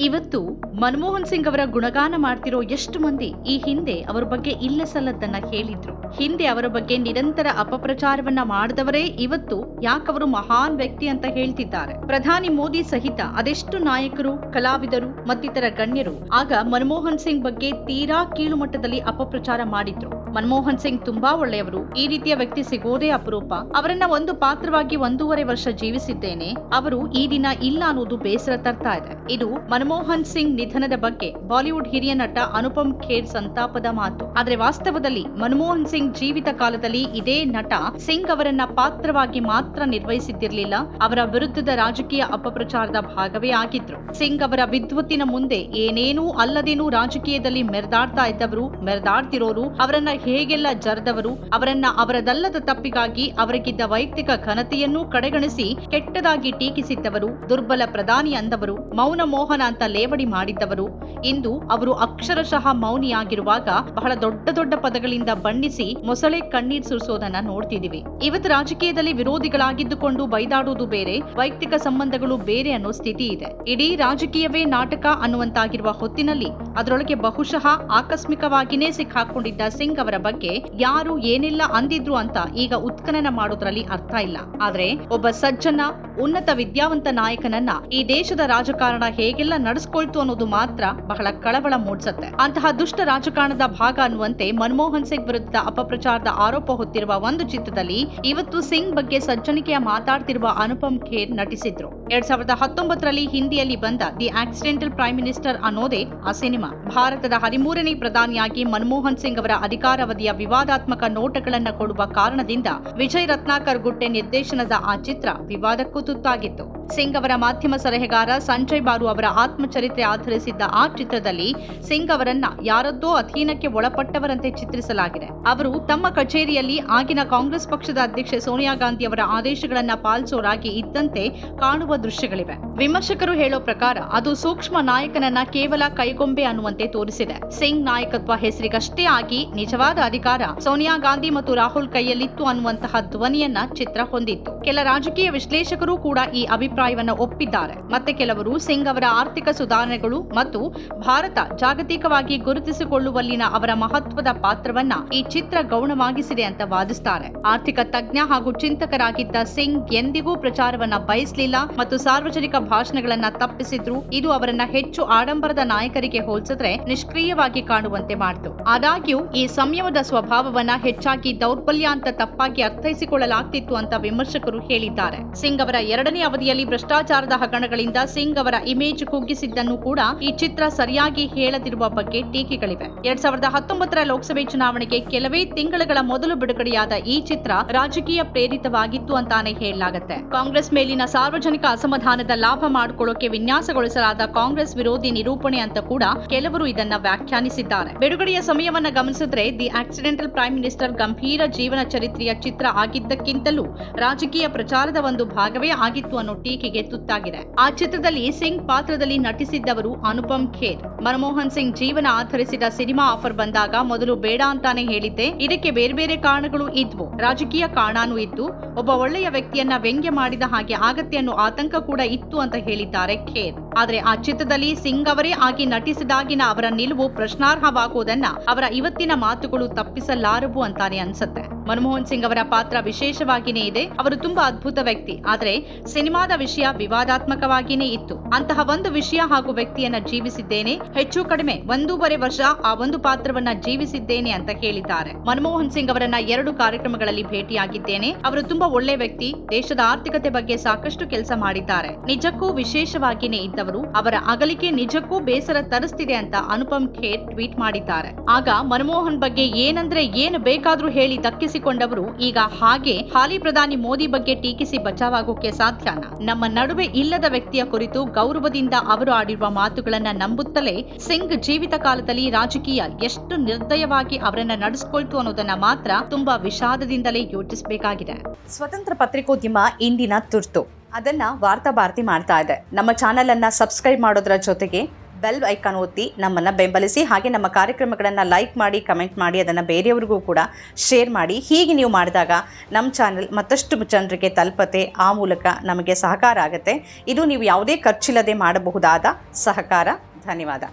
ಇವತ್ತು ಮನಮೋಹನ್ ಸಿಂಗ್ ಅವರ ಗುಣಗಾನ ಮಾಡ್ತಿರೋ ಎಷ್ಟು ಮಂದಿ ಈ ಹಿಂದೆ ಅವರ ಬಗ್ಗೆ ಇಲ್ಲ ಸಲ್ಲದ್ದನ್ನ ಹೇಳಿದ್ರು. ಹಿಂದೆ ಅವರ ಬಗ್ಗೆ ನಿರಂತರ ಅಪಪ್ರಚಾರವನ್ನ ಮಾಡಿದವರೇ ಇವತ್ತು ಯಾಕವರು ಮಹಾನ್ ವ್ಯಕ್ತಿ ಅಂತ ಹೇಳ್ತಿದ್ದಾರೆ. ಪ್ರಧಾನಿ ಮೋದಿ ಸಹಿತ ಅದೆಷ್ಟು ನಾಯಕರು, ಕಲಾವಿದರು ಮತ್ತಿತರ ಗಣ್ಯರು ಆಗ ಮನಮೋಹನ್ ಸಿಂಗ್ ಬಗ್ಗೆ ತೀರಾ ಕೀಳು ಮಟ್ಟದಲ್ಲಿ ಅಪಪ್ರಚಾರ ಮಾಡಿದ್ರು. ಮನಮೋಹನ್ ಸಿಂಗ್ ತುಂಬಾ ಒಳ್ಳೆಯವರು, ಈ ರೀತಿಯ ವ್ಯಕ್ತಿ ಸಿಗೋದೇ ಅಪರೂಪ, ಅವರನ್ನ ಒಂದು ಪಾತ್ರವಾಗಿ 1.5 ವರ್ಷ ಜೀವಿಸಿದ್ದೇನೆ, ಅವರು ಈ ದಿನ ಇಲ್ಲ ಅನ್ನೋದು ಬೇಸರ ತರ್ತಾ ಇದೆ. ಇದು ಮನಮೋಹನ್ ಸಿಂಗ್ ನಿಧನದ ಬಗ್ಗೆ ಬಾಲಿವುಡ್ ಹಿರಿಯ ನಟ ಅನುಪಮ್ ಖೇರ್ ಸಂತಾಪದ ಮಾತು. ಆದ್ರೆ ವಾಸ್ತವದಲ್ಲಿ ಮನಮೋಹನ್ ಸಿಂಗ್ ಜೀವಿತ ಕಾಲದಲ್ಲಿ ಇದೇ ನಟ ಸಿಂಗ್ ಅವರನ್ನ ಪಾತ್ರವಾಗಿ ಮಾತ್ರ ನಿರ್ವಹಿಸಿದ್ದಿರಲಿಲ್ಲ, ಅವರ ವಿರುದ್ಧದ ರಾಜಕೀಯ ಅಪಪ್ರಚಾರದ ಭಾಗವೇ ಆಗಿದ್ರು. ಸಿಂಗ್ ಅವರ ವಿದ್ವತ್ತಿನ ಮುಂದೆ ಏನೇನೂ ಅಲ್ಲದೇನೂ ರಾಜಕೀಯದಲ್ಲಿ ಮೆರೆದಾಡ್ತಾ ಇದ್ದವರು, ಮೆರೆದಾಡ್ತಿರೋರು, ಅವರನ್ನ ಹೇಗೆಲ್ಲ ಜರದವರು, ಅವರನ್ನ ಅವರದಲ್ಲದ ತಪ್ಪಿಗಾಗಿ ಅವರಿಗಿದ್ದ ವೈಯಕ್ತಿಕ ಘನತೆಯನ್ನು ಕಡೆಗಣಿಸಿ ಕೆಟ್ಟದಾಗಿ ಟೀಕಿಸಿದ್ದವರು, ದುರ್ಬಲ ಪ್ರಧಾನಿ ಅಂದವರು, ಮೌನ ಮೋಹನ ಅಂತ ಲೇವಡಿ ಮಾಡಿದ್ದವರು, ಇಂದು ಅವರು ಅಕ್ಷರಶಃ ಮೌನಿಯಾಗಿರುವಾಗ ಬಹಳ ದೊಡ್ಡ ದೊಡ್ಡ ಪದಗಳಿಂದ ಬಣ್ಣಿಸಿ ಮೊಸಳೆ ಕಣ್ಣೀರ್ ಸುರಿಸೋದನ್ನ ನೋಡ್ತಿದೀವಿ. ಇವತ್ತು ರಾಜಕೀಯದಲ್ಲಿ ವಿರೋಧಿಗಳಾಗಿದ್ದುಕೊಂಡು ಬೈದಾಡುವುದು ಬೇರೆ, ವೈಯಕ್ತಿಕ ಸಂಬಂಧಗಳು ಬೇರೆ ಅನ್ನೋ ಸ್ಥಿತಿ ಇದೆ. ಇಡೀ ರಾಜಕೀಯವೇ ನಾಟಕ ಅನ್ನುವಂತಾಗಿರುವ ಹೊತ್ತಿನಲ್ಲಿ ಅದರೊಳಗೆ ಬಹುಶಃ ಆಕಸ್ಮಿಕವಾಗಿನೇ ಸಿಕ್ಕಾಕೊಂಡಿದ್ದ ಸಿಂಗ್ ಅವರ ಬಗ್ಗೆ ಯಾರು ಏನೆಲ್ಲ ಅಂದಿದ್ರು ಅಂತ ಈಗ ಉತ್ಖನನ ಮಾಡೋದ್ರಲ್ಲಿ ಅರ್ಥ ಇಲ್ಲ. ಆದ್ರೆ ಒಬ್ಬ ಸಜ್ಜನ, ಉನ್ನತ ವಿದ್ಯಾವಂತ ನಾಯಕನನ್ನ ಈ ದೇಶದ ರಾಜಕಾರಣ ಹೇಗೆಲ್ಲ ನಡೆಸ್ಕೊಳ್ತು ಅನ್ನೋದು ಮಾತ್ರ ಬಹಳ ಕಳವಳ ಮೂಡಿಸುತ್ತೆ. ಅಂತಹ ದುಷ್ಟ ರಾಜಕಾರಣದ ಭಾಗ ಅನ್ನುವಂತೆ ಮನಮೋಹನ್ ಸಿಂಗ್ ವಿರುದ್ಧ ಅಪಪ್ರಚಾರದ ಆರೋಪ ಹೊತ್ತಿರುವ ಒಂದು ಚಿತ್ರದಲ್ಲಿ ಇವತ್ತು ಸಿಂಗ್ ಬಗ್ಗೆ ಸಜ್ಜನಿಕೆಯ ಮಾತಾಡ್ತಿರುವ ಅನುಪಮ್ ಖೇರ್ ನಟಿಸಿದ್ರು. 2019ರಲ್ಲಿ ಹಿಂದಿಯಲ್ಲಿ ಬಂದ ದಿ ಆಕ್ಸಿಡೆಂಟಲ್ ಪ್ರೈಮ್ ಮಿನಿಸ್ಟರ್ ಅನ್ನೋದೇ ಆ ಸಿನಿಮಾ. ಭಾರತದ 13ನೇ ಪ್ರಧಾನಿಯಾಗಿ ಮನಮೋಹನ್ ಸಿಂಗ್ ಅವರ ಅಧಿಕಾರಾವಧಿಯ ವಿವಾದಾತ್ಮಕ ನೋಟಗಳನ್ನ ಕೊಡುವ ಕಾರಣದಿಂದ ವಿಜಯ್ ರತ್ನಾಕರ್ ಗುಟ್ಟೆ ನಿರ್ದೇಶನದ ಆ ಚಿತ್ರ ವಿವಾದಕ್ಕೂ ತುತ್ತಾಗಿತ್ತು. ಸಿಂಗ್ ಅವರ ಮಾಧ್ಯಮ ಸಲಹೆಗಾರ ಸಂಜಯ್ ಬಾರು ಅವರ ಆತ್ಮಚರಿತ್ರೆ ಆಧರಿಸಿದ್ದ ಆ ಚಿತ್ರದಲ್ಲಿ ಸಿಂಗ್ ಅವರನ್ನ ಯಾರದ್ದೋ ಅಧೀನಕ್ಕೆ ಒಳಪಟ್ಟವರಂತೆ ಚಿತ್ರಿಸಲಾಗಿದೆ. ಅವರು ತಮ್ಮ ಕಚೇರಿಯಲ್ಲಿ ಆಗಿನ ಕಾಂಗ್ರೆಸ್ ಪಕ್ಷದ ಅಧ್ಯಕ್ಷೆ ಸೋನಿಯಾ ಗಾಂಧಿ ಅವರ ಆದೇಶಗಳನ್ನ ಪಾಲಿಸೋರಾಗಿ ಇದ್ದಂತೆ ಕಾಣುವ ದೃಶ್ಯಗಳಿವೆ. ವಿಮರ್ಶಕರು ಹೇಳೋ ಪ್ರಕಾರ ಅದು ಸೂಕ್ಷ್ಮ ನಾಯಕನನ್ನ ಕೇವಲ ಕೈಗೊಂಬೆ ಅನ್ನುವಂತೆ ತೋರಿಸಿದೆ. ಸಿಂಗ್ ನಾಯಕತ್ವ ಹೆಸರಿಗಷ್ಟೇ ಆಗಿ ನಿಜವಾದ ಅಧಿಕಾರ ಸೋನಿಯಾ ಗಾಂಧಿ ಮತ್ತು ರಾಹುಲ್ ಕೈಯಲ್ಲಿತ್ತು ಅನ್ನುವಂತಹ ಧ್ವನಿಯನ್ನ ಚಿತ್ರ ಹೊಂದಿತ್ತು. ಕೆಲ ರಾಜಕೀಯ ವಿಶ್ಲೇಷಕರು ಕೂಡ ಈ ಅಭಿಪ್ರಾಯವನ್ನ ಒಪ್ಪಿದ್ದಾರೆ. ಮತ್ತೆ ಕೆಲವರು ಸಿಂಗ್ ಅವರ ಆರ್ಥಿಕ ಸುಧಾರಣೆಗಳು ಮತ್ತು ಭಾರತ ಜಾಗತಿಕವಾಗಿ ಗುರುತಿಸಿಕೊಳ್ಳುವಲ್ಲಿನ ಅವರ ಮಹತ್ವದ ಪಾತ್ರವನ್ನ ಈ ಚಿತ್ರ ಗೌಣವಾಗಿಸಿದೆ ಅಂತ ವಾದಿಸುತ್ತಾರೆ. ಆರ್ಥಿಕ ತಜ್ಞ ಹಾಗೂ ಚಿಂತಕರಾಗಿದ್ದ ಸಿಂಗ್ ಎಂದಿಗೂ ಪ್ರಚಾರವನ್ನ ಬಯಸಲಿಲ್ಲ ಮತ್ತು ಸಾರ್ವಜನಿಕ ಭಾಷಣಗಳನ್ನ ತಪ್ಪಿಸಿದ್ರು. ಇದು ಅವರನ್ನ ಹೆಚ್ಚು ಆಡಂಬರದ ನಾಯಕರಿಗೆ ಹೋಲಿಸಿದ್ರೆ ನಿಷ್ಕ್ರಿಯವಾಗಿ ಕಾಣುವಂತೆ ಮಾಡಿತು. ಆದಾಗ್ಯೂ ಈ ಸಂಯಮದ ಸ್ವಭಾವವನ್ನ ಹೆಚ್ಚಾಗಿ ದೌರ್ಬಲ್ಯ ಅಂತ ತಪ್ಪಾಗಿ ಅರ್ಥೈಸಿಕೊಳ್ಳಲಾಗ್ತಿತ್ತು ಅಂತ ವಿಮರ್ಶಕರು ಹೇಳಿದ್ದಾರೆ. ಸಿಂಗ್ ಅವರ 2ನೇ ಅವಧಿಯಲ್ಲಿ ಭ್ರಷ್ಟಾಚಾರದ ಹಗರಣಗಳಿಂದ ಸಿಂಗ್ ಅವರ ಇಮೇಜ್ ಕುಗ್ಗಿಸಿದ್ದನ್ನು ಕೂಡ ಈ ಚಿತ್ರ ಸರಿಯಾಗಿ ಹೇಳದಿರುವ ಬಗ್ಗೆ ಟೀಕೆಗಳಿವೆ. 2019ರ ಲೋಕಸಭೆ ಚುನಾವಣೆಗೆ ಕೆಲವೇ ತಿಂಗಳುಗಳ ಮೊದಲು ಬಿಡುಗಡೆಯಾದ ಈ ಚಿತ್ರ ರಾಜಕೀಯ ಪ್ರೇರಿತವಾಗಿತ್ತು ಅಂತಾನೆ ಹೇಳಲಾಗುತ್ತೆ. ಕಾಂಗ್ರೆಸ್ ಮೇಲಿನ ಸಾರ್ವಜನಿಕ ಅಸಮಾಧಾನದ ಲಾಭ ಮಾಡಿಕೊಳ್ಳೋಕೆ ವಿನ್ಯಾಸಗೊಳಿಸಲಾದ ಕಾಂಗ್ರೆಸ್ ವಿರೋಧಿ ನಿರೂಪಣೆ ಅಂತ ಕೂಡ ಕೆಲವರು ಇದನ್ನ ವ್ಯಾಖ್ಯಾನಿಸಿದ್ದಾರೆ. ಬಿಡುಗಡೆಯ ಸಮಯವನ್ನ ಗಮನಿಸಿದ್ರೆ ದಿ ಆಕ್ಸಿಡೆಂಟಲ್ ಪ್ರೈಮ್ ಮಿನಿಸ್ಟರ್ ಗಂಭೀರ ಜೀವನ ಚರಿತ್ರೆಯ ಚಿತ್ರ ಆಗಿದ್ದಕ್ಕಿಂತಲೂ ರಾಜಕೀಯ ಪ್ರಚಾರದ ಒಂದು ಭಾಗವೇ ಆಗಿತ್ತು ಅನ್ನೋ ಟೀಕೆಗೆ ತುತ್ತಾಗಿದೆ. ಆ ಚಿತ್ರದಲ್ಲಿ ಸಿಂಗ್ ಪಾತ್ರದಲ್ಲಿ ನಟಿಸಿದ್ದವರು ಅನುಪಮ್ ಖೇರ್. ಮನಮೋಹನ್ ಸಿಂಗ್ ಜೀವನ ಆಧರಿಸಿದ ಸಿನಿಮಾ ಆಫರ್ ಬಂದಾಗ ಮೊದಲು ಬೇಡ ಅಂತಾನೆ ಹೇಳಿದ್ದೆ. ಇದಕ್ಕೆ ಬೇರೆ ಬೇರೆ ಕಾರಣಗಳು ಇದ್ವು, ರಾಜಕೀಯ ಕಾರಣನೂ ಇತ್ತು, ಒಬ್ಬ ಒಳ್ಳೆಯ ವ್ಯಕ್ತಿಯನ್ನ ವ್ಯಂಗ್ಯ ಮಾಡಿದ ಹಾಗೆ ಆಗತ್ತೆ ಅನ್ನೋ ಆತಂಕ ಕೂಡ ಇತ್ತು ಅಂತ ಹೇಳಿದ್ದಾರೆ ಖೇರ್. ಆದ್ರೆ ಆ ಚಿತ್ರದಲ್ಲಿ ಸಿಂಗ್ ಅವರೇ ಆಗಿ ನಟಿಸಿದಾಗಿನ ಅವರ ನಿಲುವು ಪ್ರಶ್ನಾರ್ಹವಾಗುವುದನ್ನ ಅವರ ಇವತ್ತಿನ ಮಾತುಗಳು ತಪ್ಪಿಸಲಾರವು ಅಂತಾನೆ ಅನ್ಸುತ್ತೆ. ಮನಮೋಹನ್ ಸಿಂಗ್ ಅವರ ಪಾತ್ರ ವಿಶೇಷವಾಗಿನೇ ಇದೆ. ಅವರು ತುಂಬಾ ಅದ್ಭುತ ವ್ಯಕ್ತಿ, ಆದ್ರೆ ಸಿನಿಮಾದ ವಿಷಯ ವಿವಾದಾತ್ಮಕವಾಗಿನೇ ಇತ್ತು. ಅಂತಹ ಒಂದು ವಿಷಯ ಹಾಗೂ ವ್ಯಕ್ತಿಯನ್ನ ಜೀವಿಸಿದ್ದೇನೆ, ಹೆಚ್ಚು ಕಡಿಮೆ 1.5 ವರ್ಷ ಆ ಒಂದು ಪಾತ್ರವನ್ನ ಜೀವಿಸಿದ್ದೇನೆ ಅಂತ ಹೇಳಿದ್ದಾರೆ. ಮನಮೋಹನ್ ಸಿಂಗ್ ಅವರನ್ನ 2 ಕಾರ್ಯಕ್ರಮಗಳಲ್ಲಿ ಭೇಟಿಯಾಗಿದ್ದೇನೆ. ಅವರು ತುಂಬಾ ಒಳ್ಳೆ ವ್ಯಕ್ತಿ, ದೇಶದ ಆರ್ಥಿಕತೆ ಬಗ್ಗೆ ಸಾಕಷ್ಟು ಕೆಲಸ ಮಾಡಿದ್ದಾರೆ, ನಿಜಕ್ಕೂ ವಿಶೇಷವಾಗಿನೇ ಇದ್ದವರು. ಅವರ ಅಗಲಿಕೆ ನಿಜಕ್ಕೂ ಬೇಸರ ತರಿಸ್ತಿದೆ ಅಂತ ಅನುಪಮ್ ಖೇರ್ ಟ್ವೀಟ್ ಮಾಡಿದ್ದಾರೆ. ಆಗ ಮನಮೋಹನ್ ಬಗ್ಗೆ ಏನಂದ್ರೆ ಏನು ಬೇಕಾದ್ರೂ ಹೇಳಿ ದಕ್ಕಿಸಿಕೊಂಡವರು ಈಗ ಹಾಗೆ ಹಾಲಿ ಪ್ರಧಾನಿ ಮೋದಿ ಬಗ್ಗೆ ಟೀಕಿಸಿ ಬಚಾವಾಗೋಕೆ ಸಾಧ್ಯನಾ? ನಮ್ಮ ನಡುವೆ ಇಲ್ಲದ ವ್ಯಕ್ತಿಯ ಕುರಿತು ಗೌರವದಿಂದ ಅವರು ಆಡಿರುವ ಮಾತುಗಳನ್ನ ನಂಬುತ್ತಲೇ ಸಿಂಗ್ ಜೀವಿತ ಕಾಲದಲ್ಲಿ ರಾಜಕೀಯ ಎಷ್ಟು ನಿರ್ದಯವಾಗಿ ಅವರನ್ನ ನಡೆಸಿಕೊಳ್ತು ಅನ್ನೋದನ್ನ ಮಾತ್ರ ತುಂಬಾ ವಿಷಾದದಿಂದಲೇ ಯೋಚಿಸಬೇಕಾಗಿದೆ. ಸ್ವತಂತ್ರ ಪತ್ರಿಕೋದ್ಯಮ ಇಂದಿನ ತುರ್ತು, ಅದನ್ನ ವಾರ್ತಾ ಭಾರತಿ ಮಾಡ್ತಾ ಇದೆ. ನಮ್ಮ ಚಾನೆಲ್ ಅನ್ನ ಸಬ್ಸ್ಕ್ರೈಬ್ ಮಾಡೋದ್ರ ಜೊತೆಗೆ ಬೆಲ್ ಐಕಾನ್ ಒತ್ತಿ ನಮ್ಮನ್ನು ಬೆಂಬಲಿಸಿ. ಹಾಗೆ ನಮ್ಮ ಕಾರ್ಯಕ್ರಮಗಳನ್ನು ಲೈಕ್ ಮಾಡಿ, ಕಮೆಂಟ್ ಮಾಡಿ, ಅದನ್ನು ಬೇರೆಯವ್ರಿಗೂ ಕೂಡ ಶೇರ್ ಮಾಡಿ. ಹೀಗೆ ನೀವು ಮಾಡಿದಾಗ ನಮ್ಮ ಚಾನೆಲ್ ಮತ್ತಷ್ಟು ಜನರಿಗೆ ತಲುಪತ್ತೆ. ಆ ಮೂಲಕ ನಮಗೆ ಸಹಕಾರ ಆಗುತ್ತೆ. ಇದು ನೀವು ಯಾವುದೇ ಖರ್ಚಿಲ್ಲದೆ ಮಾಡಬಹುದಾದ ಸಹಕಾರ. ಧನ್ಯವಾದ.